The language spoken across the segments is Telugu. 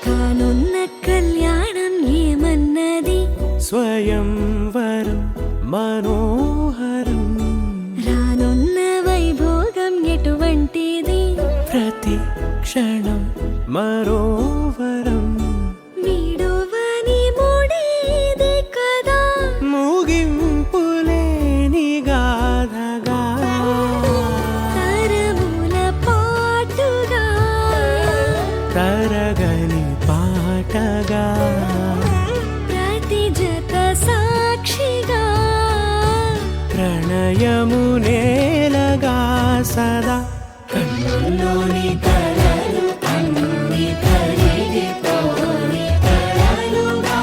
కానున్న కళ్యాణం ఏమన్నది స్వయంవరం మనోహరం రానున్న వైభోగం ఎటువంటిది ప్రతి క్షణం మరోవరం వీడువని ముడిది కదా ముగింపులేని గాథగా తరముల పాటుగా తరగని పాటగా ప్రతి జత సాక్షిగా ప్రణయము నేలగా సదా కన్నుల్లోని కలలు అన్ని కరిగిపోని కలలుగా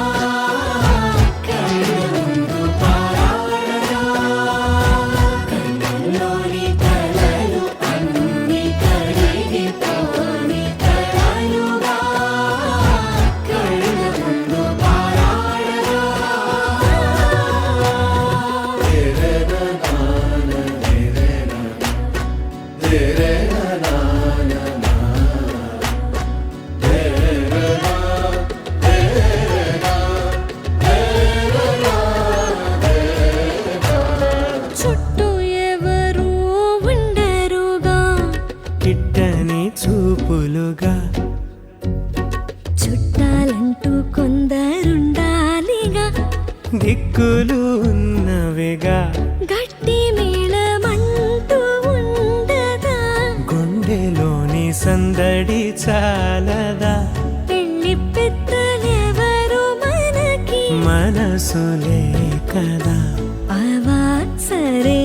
కళ్ళ ముందు పారాడగా కన్నుల్లోని కలలు అన్ని కరిగిపోని కలలుగా కళ్ళ ముందు పారాడగా చుట్టూ ఎవరు ఉండరుగా కిట్టని చూపులుగా చుట్టాలంటూ కొందరుండాలిగా దిక్కులు ఉన్నవిగా గట్టి మేళమంటూ ఉండదా గుండెలోని సందడి చాలదా పెళ్లి పెద్దలెవరు మనకి మనసులే కదా అవా సరే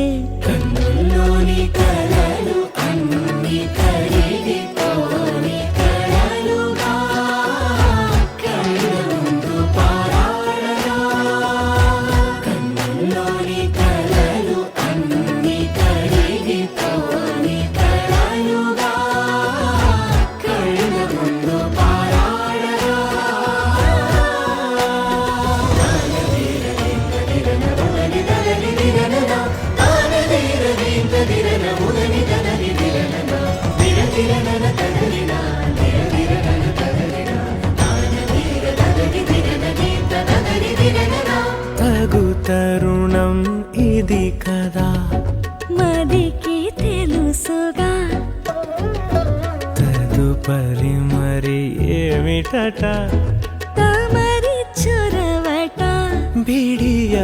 కన్నుల్లోని కలలు అన్ని కరిగిపోని కలలుగా కళ్ళ ముందు పారాడగా కన్నుల్లోని కలలు అన్ని కరిగిపోని కలలుగా కళ్ళ ముందు పారాడగా తగు తరుణం ఇది కదా మదికి తెలుసుగా తదుపరి మరి ఏమిటట తమరి చొరవట బిడియమిదేంటి